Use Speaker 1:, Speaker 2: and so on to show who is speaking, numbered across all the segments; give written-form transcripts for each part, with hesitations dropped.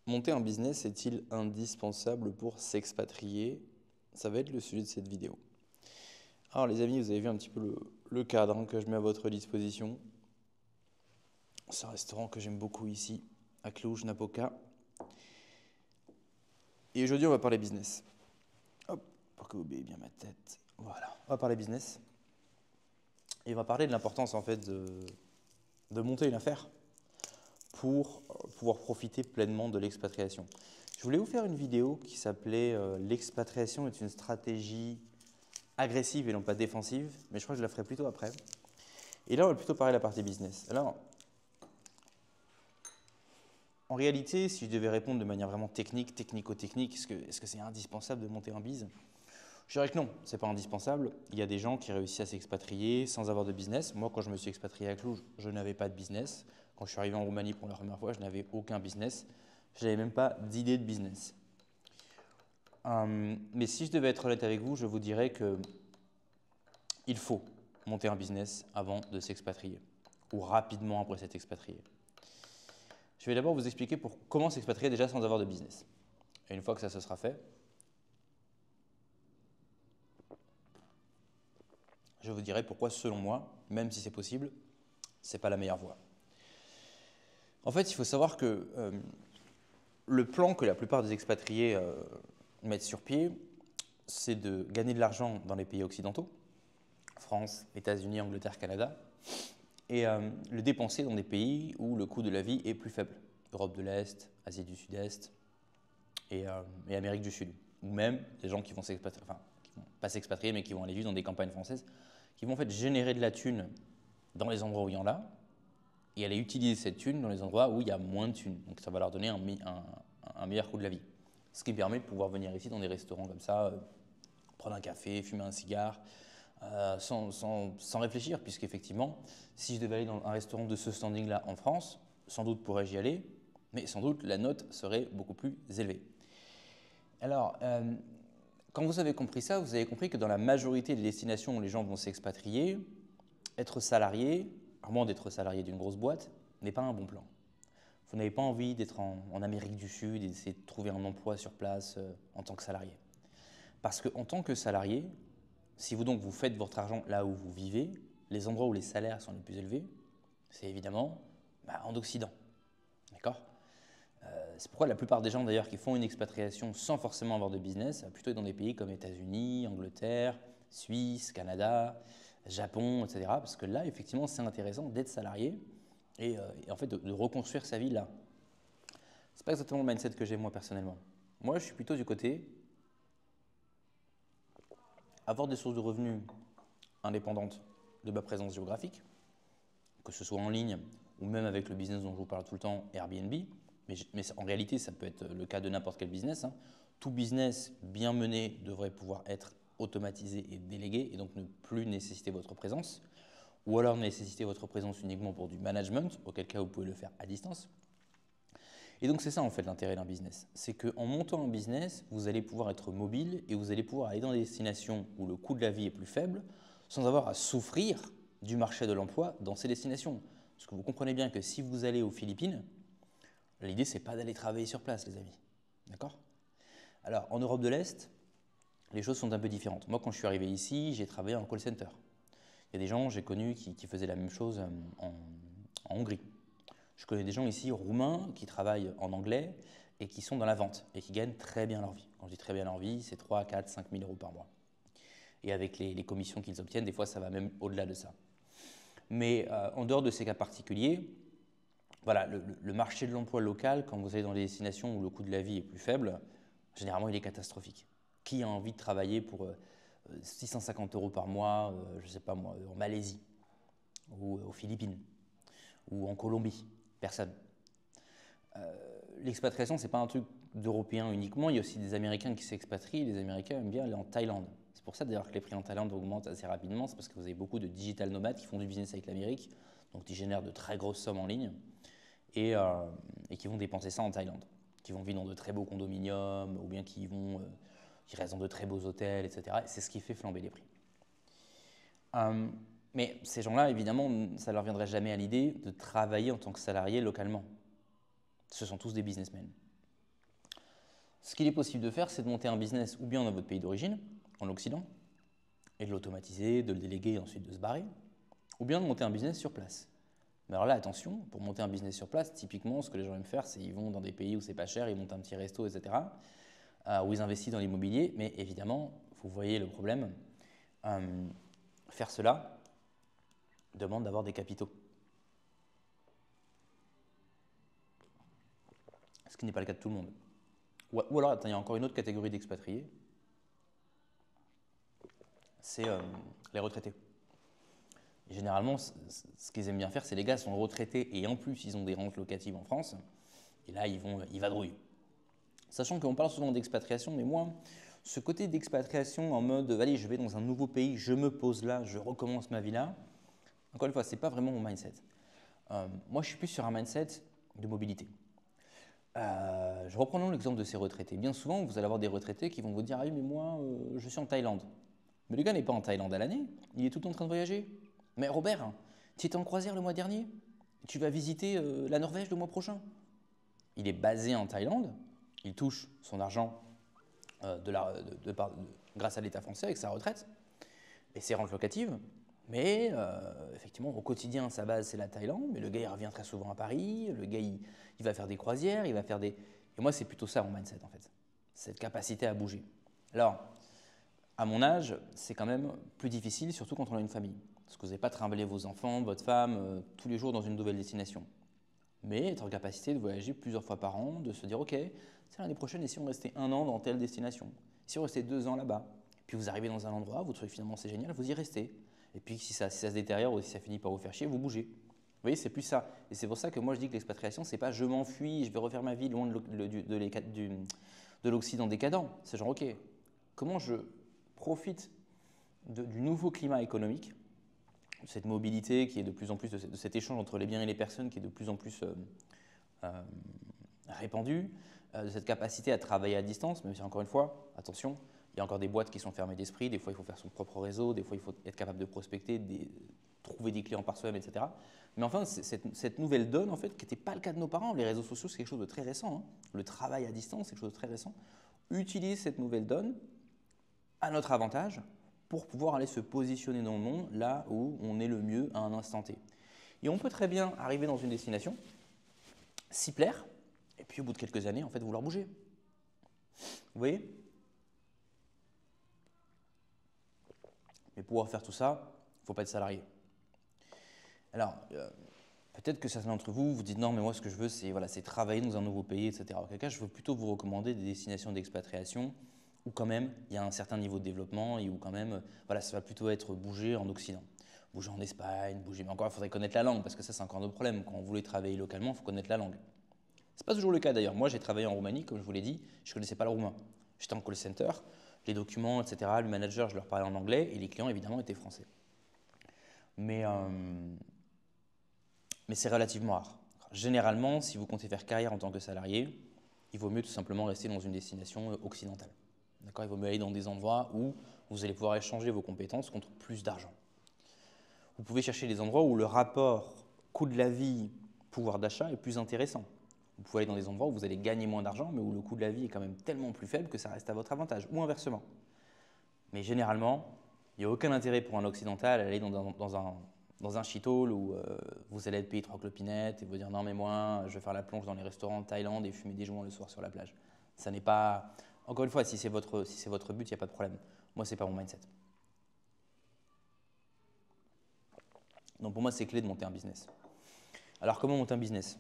Speaker 1: Monter un business est-il indispensable pour s'expatrier? Ça va être le sujet de cette vidéo. Alors les amis, vous avez vu un petit peu le cadre que je mets à votre disposition. C'est un restaurant que j'aime beaucoup ici, à Cluj-Napoca. Et aujourd'hui, on va parler business. Hop, pour que vous voyez bien ma tête. Voilà, on va parler business. Et on va parler de l'importance en fait de monter une affaire pour pouvoir profiter pleinement de l'expatriation. Je voulais vous faire une vidéo qui s'appelait L'expatriation est une stratégie agressive et non pas défensive, mais je crois que je la ferai plutôt après. Et là, on va plutôt parler de la partie business. Alors, en réalité, si je devais répondre de manière vraiment technique, technico-technique, est-ce que c'est indispensable de monter un biz? Je dirais que non, c'est pas indispensable. Il y a des gens qui réussissent à s'expatrier sans avoir de business. Moi, quand je me suis expatrié à Cluj, je n'avais pas de business. Quand je suis arrivé en Roumanie pour la première fois, je n'avais aucun business. Je n'avais même pas d'idée de business. Mais si je devais être honnête avec vous, je vous dirais que il faut monter un business avant de s'expatrier ou rapidement après s'être expatrié. Je vais d'abord vous expliquer comment s'expatrier déjà sans avoir de business. Et une fois que ça se sera fait, je vous dirai pourquoi, selon moi, même si c'est possible, ce n'est pas la meilleure voie. En fait, il faut savoir que le plan que la plupart des expatriés mettent sur pied, c'est de gagner de l'argent dans les pays occidentaux, France, États-Unis, Angleterre, Canada, et le dépenser dans des pays où le coût de la vie est plus faible. Europe de l'Est, Asie du Sud-Est et Amérique du Sud. Ou même des gens qui vont s'expatrier, enfin, qui vont pas s'expatrier, mais qui vont aller vivre dans des campagnes françaises, qui vont en fait générer de la thune dans les endroits où il y en a, et aller utiliser cette thune dans les endroits où il y a moins de thune. Donc ça va leur donner un meilleur coût de la vie. Ce qui permet de pouvoir venir ici dans des restaurants comme ça, prendre un café, fumer un cigare, sans réfléchir, puisqu'effectivement, si je devais aller dans un restaurant de ce standing-là en France, sans doute pourrais-je y aller, mais sans doute la note serait beaucoup plus élevée. Alors, quand vous avez compris ça, vous avez compris que dans la majorité des destinations où les gens vont s'expatrier, être salarié, à moins d'être salarié d'une grosse boîte, n'est pas un bon plan. Vous n'avez pas envie d'être en Amérique du Sud et d'essayer de trouver un emploi sur place en tant que salarié. Parce qu'en tant que salarié, si vous donc vous faites votre argent là où vous vivez, les endroits où les salaires sont les plus élevés, c'est évidemment en Occident. D'accord? C'est pourquoi la plupart des gens d'ailleurs qui font une expatriation sans forcément avoir de business, ça va plutôt être dans des pays comme États-Unis, Angleterre, Suisse, Canada, Japon, etc. Parce que là, effectivement, c'est intéressant d'être salarié et en fait de reconstruire sa vie là. C'est pas exactement le mindset que j'ai moi personnellement. Moi, je suis plutôt du côté avoir des sources de revenus indépendantes de ma présence géographique, que ce soit en ligne ou même avec le business dont je vous parle tout le temps, Airbnb. Mais en réalité, ça peut être le cas de n'importe quel business. Tout business bien mené devrait pouvoir être automatisé et délégué et donc ne plus nécessiter votre présence. Ou alors nécessiter votre présence uniquement pour du management, auquel cas vous pouvez le faire à distance. Et donc c'est ça en fait l'intérêt d'un business. C'est qu'en montant un business, vous allez pouvoir être mobile et vous allez pouvoir aller dans des destinations où le coût de la vie est plus faible sans avoir à souffrir du marché de l'emploi dans ces destinations. Parce que vous comprenez bien que si vous allez aux Philippines, l'idée c'est pas d'aller travailler sur place les amis. D'accord? Alors en Europe de l'Est, les choses sont un peu différentes. Moi quand je suis arrivé ici, j'ai travaillé en call center. Il y a des gens j'ai connus qui faisaient la même chose en Hongrie. Je connais des gens ici roumains qui travaillent en anglais et qui sont dans la vente et qui gagnent très bien leur vie. Quand je dis très bien leur vie, c'est 3, 4, 5 000 euros par mois. Et avec les commissions qu'ils obtiennent, des fois ça va même au-delà de ça. Mais en dehors de ces cas particuliers, voilà, le marché de l'emploi local, quand vous allez dans des destinations où le coût de la vie est plus faible, généralement il est catastrophique. Qui a envie de travailler pour 650 euros par mois, je ne sais pas moi, en Malaisie ou aux Philippines ou en Colombie? Personne. L'expatriation, ce n'est pas un truc d'Européens uniquement, il y a aussi des Américains qui s'expatrient, les Américains aiment bien aller en Thaïlande. C'est pour ça d'ailleurs que les prix en Thaïlande augmentent assez rapidement, c'est parce que vous avez beaucoup de digital nomades qui font du business avec l'Amérique, donc qui génèrent de très grosses sommes en ligne et qui vont dépenser ça en Thaïlande, qui vont vivre dans de très beaux condominiums ou bien qui restent dans de très beaux hôtels, etc. Et c'est ce qui fait flamber les prix. Mais ces gens-là, évidemment, ça ne leur viendrait jamais à l'idée de travailler en tant que salarié localement. Ce sont tous des businessmen. Ce qu'il est possible de faire, c'est de monter un business ou bien dans votre pays d'origine, en Occident, et de l'automatiser, de le déléguer et ensuite de se barrer, ou bien de monter un business sur place. Mais alors là, attention, pour monter un business sur place, typiquement, ce que les gens aiment faire, c'est qu'ils vont dans des pays où c'est pas cher, ils montent un petit resto, etc., où ils investissent dans l'immobilier, mais évidemment, vous voyez le problème, faire cela demande d'avoir des capitaux. Ce qui n'est pas le cas de tout le monde. Ou alors, attends, il y a encore une autre catégorie d'expatriés, c'est les retraités. Et généralement, ce qu'ils aiment bien faire, c'est les gars sont retraités et en plus, ils ont des rentes locatives en France, et là, ils vadrouillent. Sachant qu'on parle souvent d'expatriation, mais moi, ce côté d'expatriation en mode, allez, je vais dans un nouveau pays, je me pose là, je recommence ma vie là, encore une fois, ce n'est pas vraiment mon mindset. Moi, je suis plus sur un mindset de mobilité. Je reprends l'exemple de ces retraités. Bien souvent, vous allez avoir des retraités qui vont vous dire « Ah oui, mais moi, je suis en Thaïlande. » Mais le gars n'est pas en Thaïlande à l'année, il est tout le temps en train de voyager. « Mais Robert, tu étais en croisière le mois dernier, tu vas visiter la Norvège le mois prochain. » Il est basé en Thaïlande, il touche son argent grâce à l'État français avec sa retraite et ses rentes locatives. Mais effectivement, au quotidien, sa base, c'est la Thaïlande. Mais le gars, il revient très souvent à Paris. Le gars, il va faire des croisières, il va faire des… Et moi, c'est plutôt ça mon mindset, en fait. Cette capacité à bouger. Alors, à mon âge, c'est quand même plus difficile, surtout quand on a une famille. Parce que vous n'avez pas trimballer vos enfants, votre femme, tous les jours dans une nouvelle destination. Mais être en capacité de voyager plusieurs fois par an, de se dire, OK, c'est l'année prochaine, et si on restait 1 an dans telle destination? Si on restait 2 ans là-bas? Puis vous arrivez dans un endroit, vous trouvez finalement c'est génial, vous y restez. Et puis si ça se détériore ou si ça finit par vous faire chier, vous bougez. Vous voyez, c'est plus ça. Et c'est pour ça que moi je dis que l'expatriation, c'est pas je m'enfuis, je vais refaire ma vie loin de l'Occident décadent. C'est genre, OK, comment je profite du nouveau climat économique, de cette mobilité qui est de plus en plus, de cet échange entre les biens et les personnes qui est de plus en plus répandu, de cette capacité à travailler à distance, même si encore une fois, attention, il y a encore des boîtes qui sont fermées d'esprit, des fois il faut faire son propre réseau, des fois il faut être capable de prospecter, trouver des clients par soi-même, etc. Mais enfin, cette nouvelle donne, en fait, qui n'était pas le cas de nos parents, les réseaux sociaux c'est quelque chose de très récent, hein. Le travail à distance c'est quelque chose de très récent, utilise cette nouvelle donne à notre avantage pour pouvoir aller se positionner dans le monde là où on est le mieux à un instant T. Et on peut très bien arriver dans une destination, s'y plaire, et puis au bout de quelques années, en fait, vouloir bouger. Vous voyez? Mais pour pouvoir faire tout ça, il ne faut pas être salarié. Alors, peut-être que certains d'entre vous vous dites non, mais moi ce que je veux, c'est voilà, travailler dans un nouveau pays, etc. En quel cas, je veux plutôt vous recommander des destinations d'expatriation où quand même il y a un certain niveau de développement et où quand même, voilà, ça va plutôt être bouger en Occident. Bouger en Espagne, bouger. Mais encore, il faudrait connaître la langue parce que ça, c'est encore un autre problème. Quand vous voulez travailler localement, il faut connaître la langue. Ce n'est pas toujours le cas d'ailleurs. Moi, j'ai travaillé en Roumanie, comme je vous l'ai dit, je ne connaissais pas le roumain. J'étais en call center, les documents, etc., le manager, je leur parlais en anglais et les clients, évidemment, étaient français. Mais c'est relativement rare. Généralement, si vous comptez faire carrière en tant que salarié, il vaut mieux tout simplement rester dans une destination occidentale. D'accord ? Il vaut mieux aller dans des endroits où vous allez pouvoir échanger vos compétences contre plus d'argent. Vous pouvez chercher des endroits où le rapport coût de la vie, pouvoir d'achat est plus intéressant. Vous pouvez aller dans des endroits où vous allez gagner moins d'argent, mais où le coût de la vie est quand même tellement plus faible que ça reste à votre avantage, ou inversement. Mais généralement, il n'y a aucun intérêt pour un occidental à aller dans un shithole où vous allez être payé 3 clopinettes et vous dire non mais moi je vais faire la plonge dans les restaurants de Thaïlande et fumer des joints le soir sur la plage. Ça n'est pas… Encore une fois, si c'est votre but, il n'y a pas de problème. Moi, ce n'est pas mon mindset. Donc pour moi, c'est clé de monter un business. Alors comment monter un business?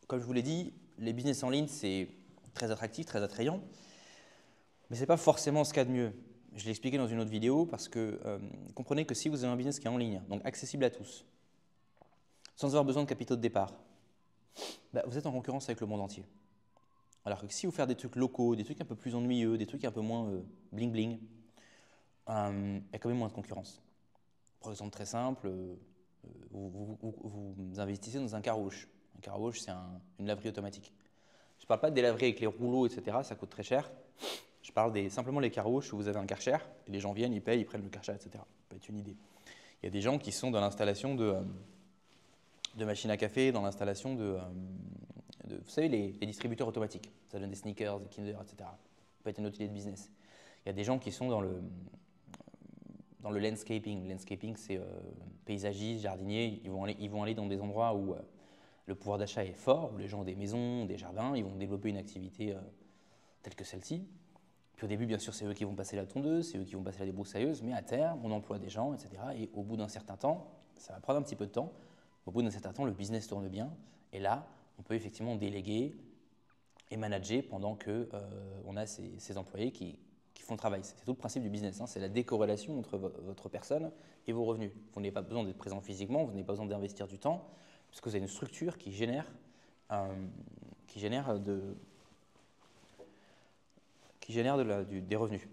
Speaker 1: Comme je vous l'ai dit, les business en ligne, c'est très attractif, très attrayant, mais ce n'est pas forcément ce qu'il y a de mieux. Je l'ai expliqué dans une autre vidéo parce que comprenez que si vous avez un business qui est en ligne, donc accessible à tous, sans avoir besoin de capitaux de départ, vous êtes en concurrence avec le monde entier. Alors que si vous faites des trucs locaux, des trucs un peu plus ennuyeux, des trucs un peu moins bling bling, il y a quand même moins de concurrence. Par exemple très simple, vous investissez dans un car wash. Un car wash, c'est une laverie automatique. Je ne parle pas des laveries avec les rouleaux, etc. Ça coûte très cher. Je parle simplement les car wash où vous avez un Karcher et les gens viennent, ils payent, ils prennent le Karcher, etc. Ça peut être une idée. Il y a des gens qui sont dans l'installation de machines à café, dans l'installation vous savez, les distributeurs automatiques. Ça donne des sneakers, des Kinder, etc. Ça peut être une autre idée de business. Il y a des gens qui sont dans le landscaping. Le landscaping, c'est paysagiste, jardinier. Ils vont aller dans des endroits où le pouvoir d'achat est fort, où les gens ont des maisons, des jardins. Ils vont développer une activité telle que celle-ci. Puis au début, bien sûr, c'est eux qui vont passer la tondeuse, c'est eux qui vont passer la débroussailleuse, mais à terme, on emploie des gens, etc. Et au bout d'un certain temps, ça va prendre un petit peu de temps, au bout d'un certain temps, le business tourne bien. Et là, on peut effectivement déléguer et manager pendant qu'on a ces employés qui font le travail. C'est tout le principe du business, hein. C'est la décorrélation entre votre personne et vos revenus. Vous n'avez pas besoin d'être présent physiquement, vous n'avez pas besoin d'investir du temps, parce que vous avez une structure qui génère des revenus.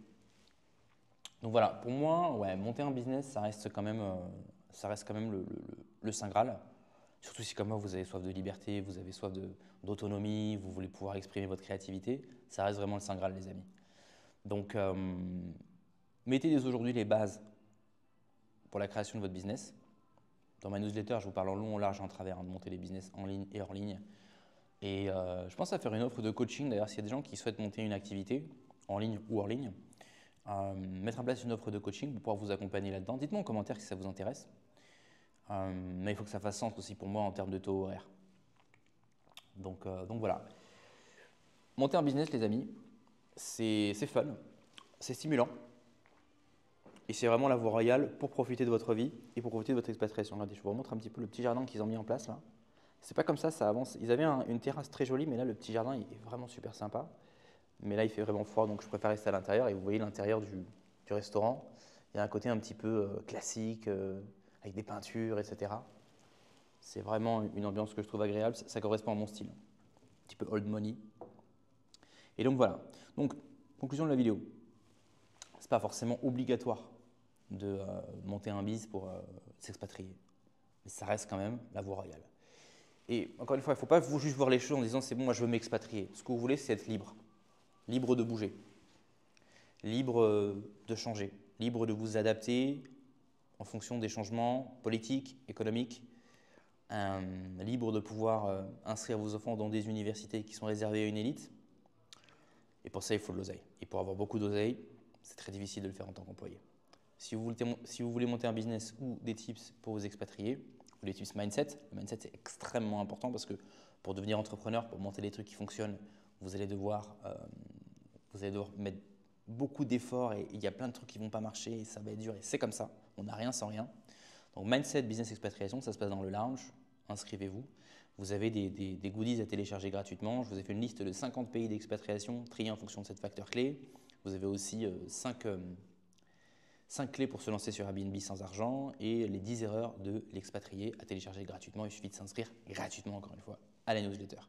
Speaker 1: Donc voilà, pour moi, ouais, monter un business, ça reste quand même le Saint Graal. Surtout si, comme moi, vous avez soif de liberté, vous avez soif d'autonomie, vous voulez pouvoir exprimer votre créativité, ça reste vraiment le Saint Graal, les amis. Donc, mettez dès aujourd'hui les bases pour la création de votre business. Dans ma newsletter, je vous parle en long, en large et en travers de monter les business en ligne et hors ligne. Et je pense à faire une offre de coaching, d'ailleurs, s'il y a des gens qui souhaitent monter une activité, en ligne ou hors ligne, mettre en place une offre de coaching pour pouvoir vous accompagner là-dedans. Dites-moi en commentaire si ça vous intéresse. Mais il faut que ça fasse sens aussi pour moi en termes de taux horaire. Donc voilà. Monter un business, les amis, c'est fun, c'est stimulant. Et c'est vraiment la voie royale pour profiter de votre vie et pour profiter de votre expatriation. Regardez, je vous remontre un petit peu le petit jardin qu'ils ont mis en place là. C'est pas comme ça avance. Ils avaient une terrasse très jolie, mais là, le petit jardin il est vraiment super sympa. Mais là, il fait vraiment froid, donc je préfère rester à l'intérieur. Et vous voyez l'intérieur du restaurant. Il y a un côté un petit peu classique, avec des peintures, etc. C'est vraiment une ambiance que je trouve agréable. Ça correspond à mon style. Un petit peu old money. Et donc voilà. Donc, conclusion de la vidéo. Ce n'est pas forcément obligatoire de monter un biz pour s'expatrier. Mais ça reste quand même la voie royale. Et encore une fois, il ne faut pas juste voir les choses en disant c'est bon, moi je veux m'expatrier. Ce que vous voulez, c'est être libre. Libre de bouger. Libre de changer. Libre de vous adapter en fonction des changements politiques, économiques. Libre de pouvoir inscrire vos enfants dans des universités qui sont réservées à une élite. Et pour ça, il faut de l'oseille. Et pour avoir beaucoup d'oseille, c'est très difficile de le faire en tant qu'employé. Si vous voulez monter un business ou des tips pour vous expatrier, ou des tips mindset, le mindset c'est extrêmement important parce que pour devenir entrepreneur, pour monter des trucs qui fonctionnent, vous allez devoir mettre beaucoup d'efforts et il y a plein de trucs qui ne vont pas marcher et ça va être dur et c'est comme ça, on n'a rien sans rien. Donc mindset, business, expatriation, ça se passe dans le lounge, inscrivez-vous. Vous avez des goodies à télécharger gratuitement. Je vous ai fait une liste de 50 pays d'expatriation triés en fonction de 7 facteurs clés. Vous avez aussi 5 clés pour se lancer sur Airbnb sans argent et les 10 erreurs de l'expatrié à télécharger gratuitement. Il suffit de s'inscrire gratuitement, encore une fois, à la newsletter.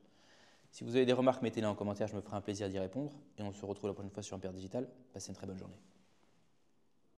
Speaker 1: Si vous avez des remarques, mettez-les en commentaire, je me ferai un plaisir d'y répondre. Et on se retrouve la prochaine fois sur Impair Digital. Passez une très bonne journée.